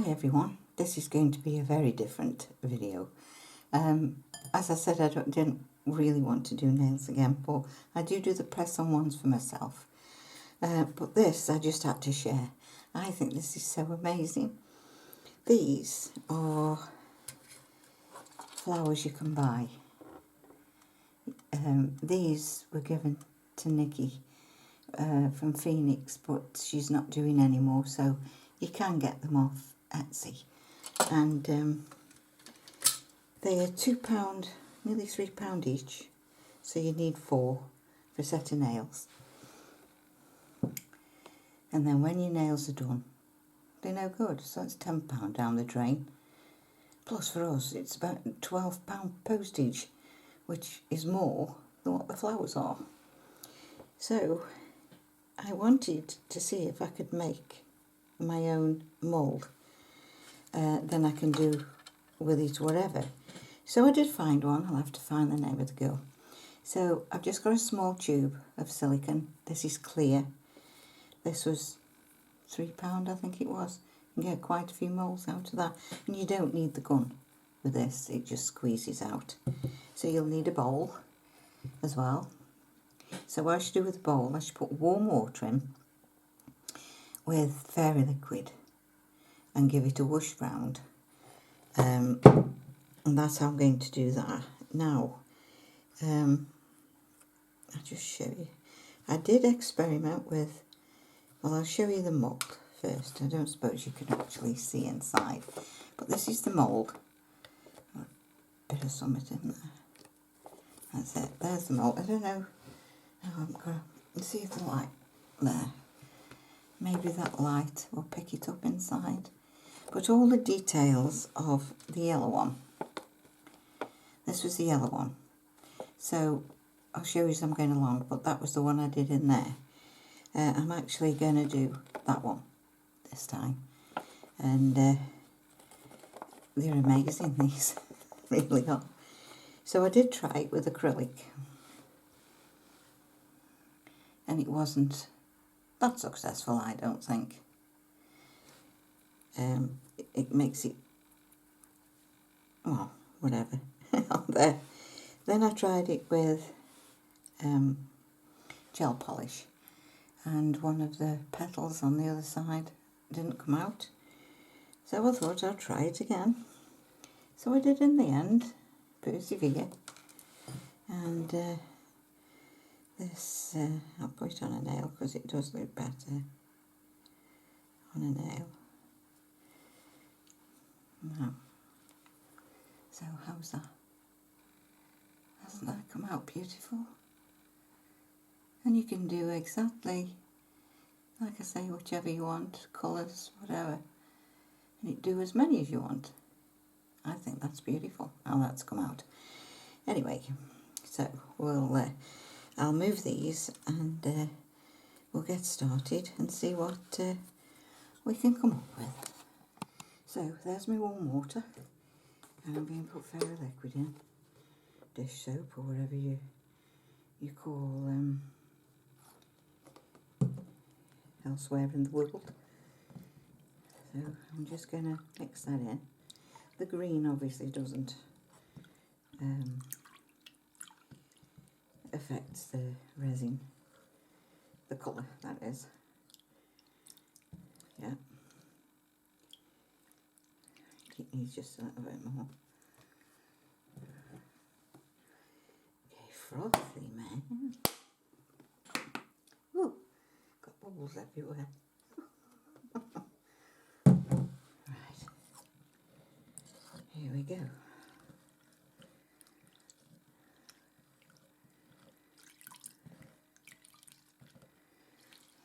everyone, this is going to be a very different video. As I said, I didn't really want to do nails again, but I do the press-on ones for myself. But this I just had to share. I think this is so amazing. These are flowers you can buy. These were given to Nikki from Phoenix, but she's not doing anymore, so you can get them off Etsy. And they are £2, nearly £3 each, so you need 4 for a set of nails. And then when your nails are done, they're no good, so it's £10 down the drain. Plus for us it's about £12 postage, which is more than what the flowers are. So I wanted to see if I could make my own mould. Then I can do with it whatever. So I did find one. I'll have to find the name of the girl. So I've just got a small tube of silicone. This is clear. This was £3, I think it was. You can get quite a few moulds out of that. And you don't need the gun with this. It just squeezes out. So you'll need a bowl as well. So what I should do with the bowl, I should put warm water in with fairy liquid and give it a whoosh round. And that's how I'm going to do that. Now, I'll just show you. I did experiment with, well, I'll show you the mould first. I don't suppose you can actually see inside. But this is the mould. A bit of something in there. That's it. There's the mould. I don't know. Oh, I'm going to see if the light there. Maybe that light will pick it up inside. But all the details of the yellow one. This was the yellow one. So I'll show you as I'm going along, but that was the one I did in there. I'm actually going to do that one this time. And they're amazing, these. Really are. So I did try it with acrylic. And it wasn't that successful, I don't think. It makes it, well, whatever, out there. Then I tried it with gel polish, and one of the petals on the other side didn't come out. So I thought I'd try it again. So I did in the end, persevere, and this, I'll put it on a nail because it does look better on a nail. Now, so how's that? Hasn't that come out beautiful? And you can do exactly, like I say, whichever you want, colours, whatever. And you do as many as you want. I think that's beautiful, how that's come out. Anyway, so we'll, I'll move these and we'll get started and see what we can come up with. So there's my warm water, and I'm going to put fairy liquid in, dish soap or whatever you call elsewhere in the world. So I'm just going to mix that in. The green obviously doesn't affect the resin, the colour that is. Yeah. It needs just a little bit more. Okay, frothy man. Ooh, got bubbles everywhere. Right, here we go.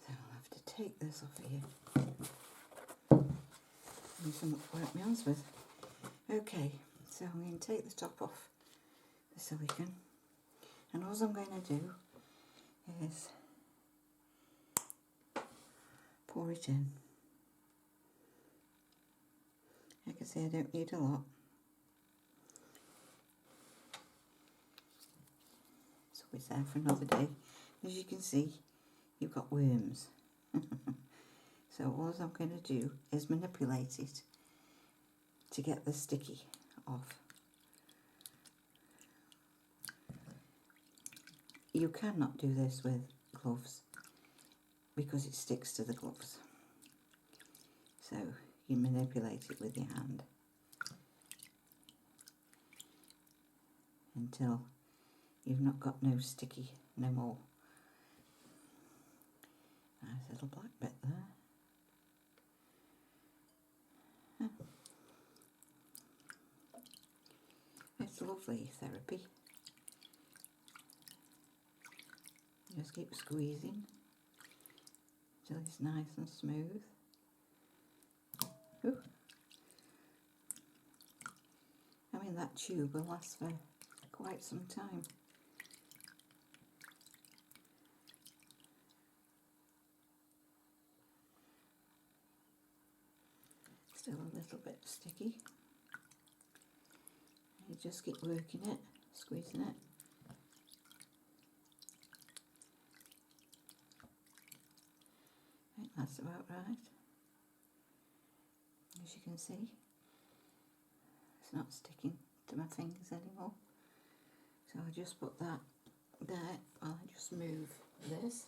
So I'll have to take this off here. Something to wipe my hands with. Okay, so I'm going to take the top off the silicone, and all I'm going to do is pour it in. Like I say, I don't need a lot. So it's there for another day. As you can see, you've got worms. So all I'm going to do is manipulate it to get the sticky off. You cannot do this with gloves because it sticks to the gloves. So you manipulate it with your hand until you've not got no sticky no more. Nice little black bit there. It's lovely therapy. Just keep squeezing till it's nice and smooth. Ooh. I mean, that tube will last for quite some time. Still a little bit sticky. You just keep working it, squeezing it. I think that's about right. As you can see, it's not sticking to my fingers anymore. So I'll just put that there while I just move this.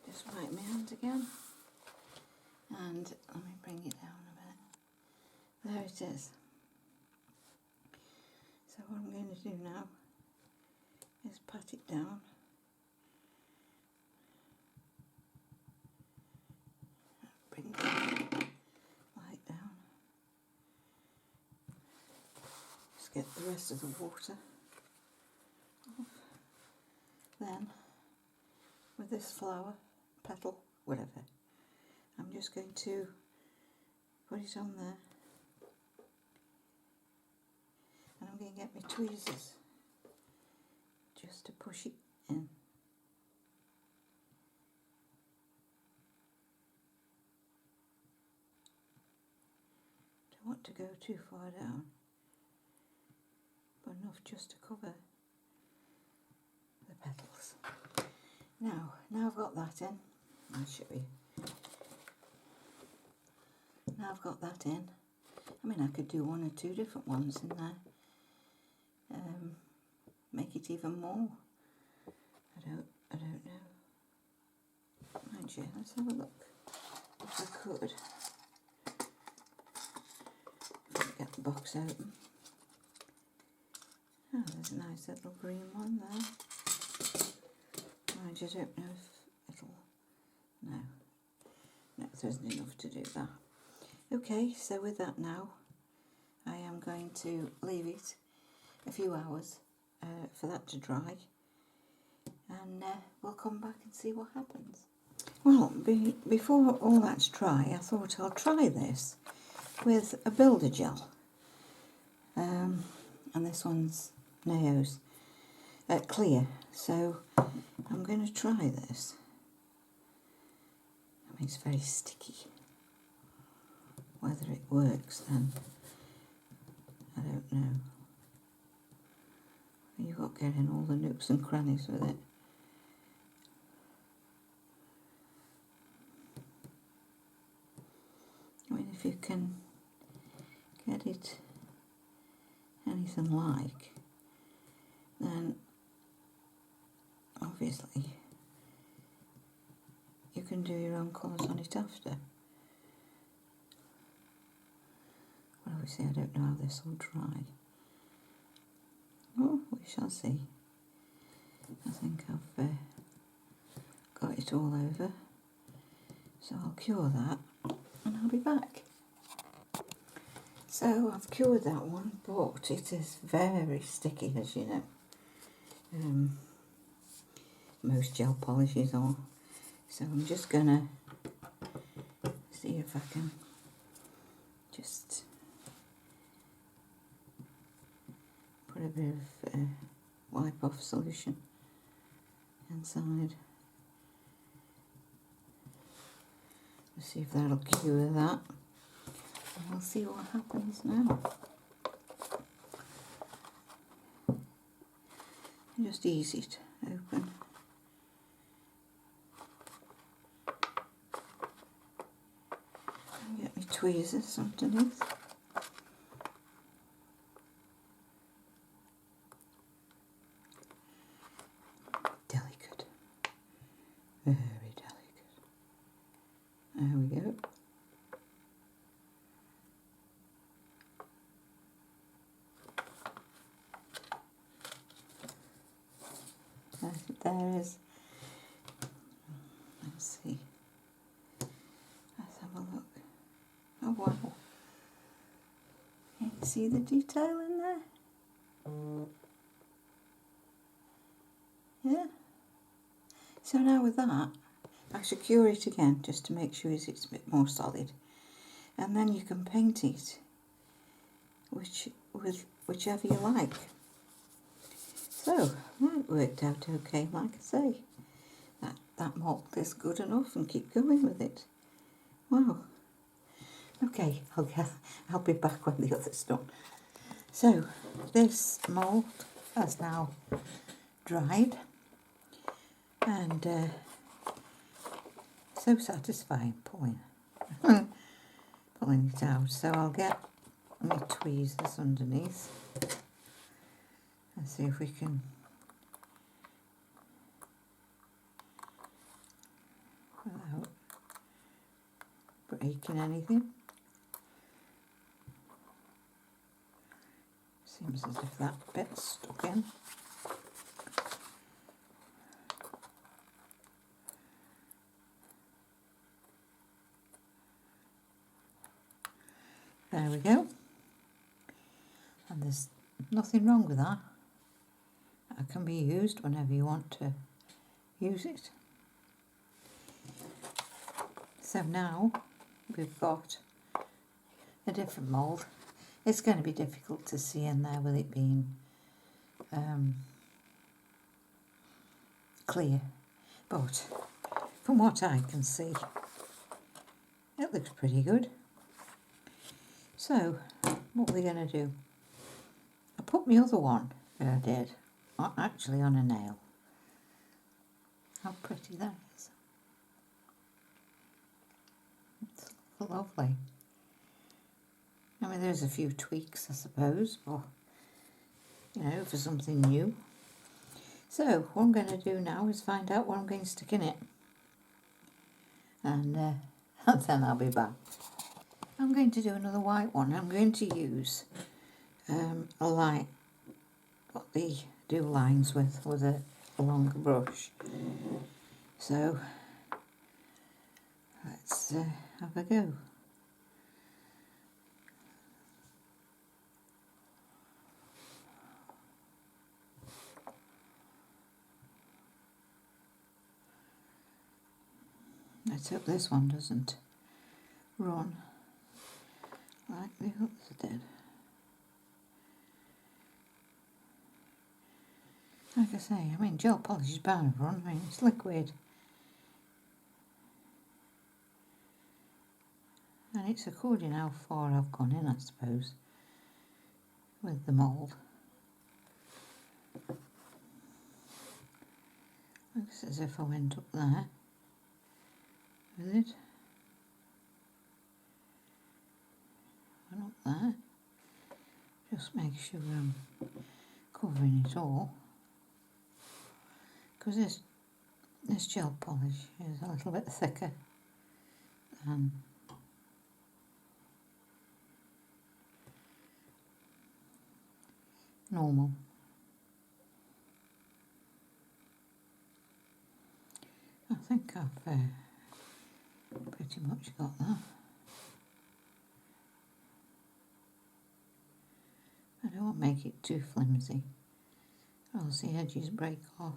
Just wipe my hand again. And let me bring it down a bit. There it is. So what I'm going to do now is pat it down. Bring the light down. Just get the rest of the water off. Then, with this flower, petal, whatever, I'm just going to put it on there. And I'm going to get my tweezers just to push it in. Don't want to go too far down, but enough just to cover the petals. Now I've got that in, I'll show you. Now I've got that in. I mean, I could do one or two different ones in there. Make it even more. I don't know. Mind you, let's have a look. If I could. Get the box open. Oh, there's a nice little green one there. Mind you, I don't know if it'll... No, there isn't enough to do that. Okay, so with that now, I am going to leave it a few hours for that to dry, and we'll come back and see what happens. Well, before all that's dry, I thought I'll try this with a builder gel, and this one's Uniquenailz clear, so I'm going to try this. I mean, it's very sticky. Whether it works then, I don't know. You've got to get in all the nooks and crannies with it. I mean, if you can get it anything like, then obviously you can do your own colours on it after. Well, obviously I don't know how this will dry. Oh, we shall see. I think I've got it all over. So I'll cure that and I'll be back. So I've cured that one, but it is very sticky, as you know. Most gel polishes are. So I'm just gonna see if I can just put a bit of wipe off solution inside. Let's see if that'll cure that. And we'll see what happens now. Just ease it open. tweezers underneath. Delicate. Very delicate. There we go. There is. Let's see. Let's have a look. Oh wow. Can you see the detail in there? Yeah. So now with that, I secure it again just to make sure it's a bit more solid. And then you can paint it with whichever you like. So, that worked out okay, like I say. That mould is good enough, and keep going with it. Wow. Okay, I'll be back when the other's done. So, this mould has now dried, and so satisfying pulling it out. So I'll get my tweezers underneath and see if we can without breaking anything. Seems as if that bit's stuck in. There we go. And there's nothing wrong with that. That can be used whenever you want to use it. So now we've got a different mould. It's going to be difficult to see in there with it being clear, but from what I can see, it looks pretty good. So what we're going to do, I put my other one that I did actually on a nail. How pretty that is. It's lovely. I mean, there's a few tweaks, I suppose, but, you know, for something new. So, what I'm going to do now is find out what I'm going to stick in it. And then I'll be back. I'm going to do another white one. I'm going to use a light, what they do lines with a longer brush. So, let's have a go. Let's hope this one doesn't run like the others did. Like I say, I mean, gel polish is bound to run. I mean, it's liquid. And it's according how far I've gone in, I suppose, with the mould. Looks as if I went up there with it. And up there. Just make sure I'm covering it all. Because this gel polish is a little bit thicker than normal. I think I've pretty much got that. I don't want to make it too flimsy, or else the edges break off.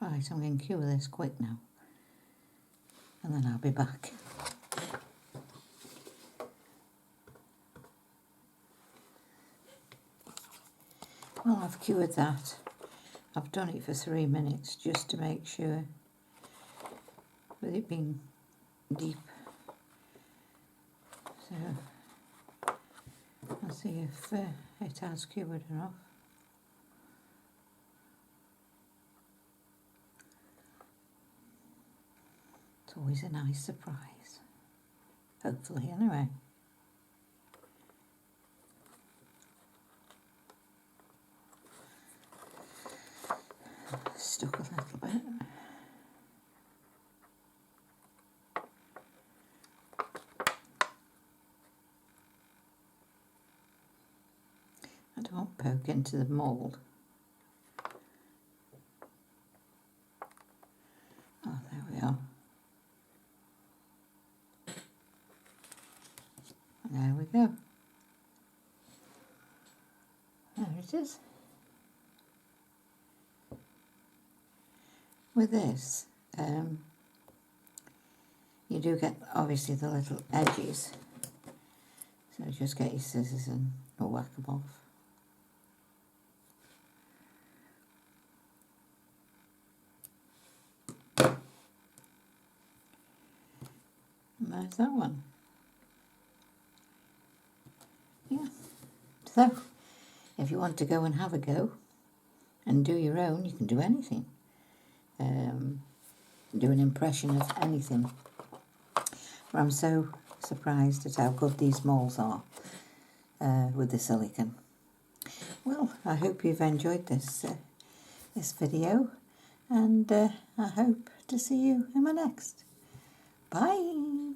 Right, I'm going to cure this quick now, and then I'll be back. Well, I've cured that. I've done it for 3 minutes just to make sure, with it being deep. So, I'll see if it has cured enough. It's always a nice surprise. Hopefully, anyway. Stuck a little bit. I don't poke into the mould. Oh, there we are. There we go. There it is. With this, you do get obviously the little edges, so just get your scissors and whack them off. And there's that one. Yeah. So, if you want to go and have a go and do your own, you can do anything. Do an impression of anything. But I'm so surprised at how good these molds are with the silicone. Well, I hope you've enjoyed this video, and I hope to see you in my next. Bye!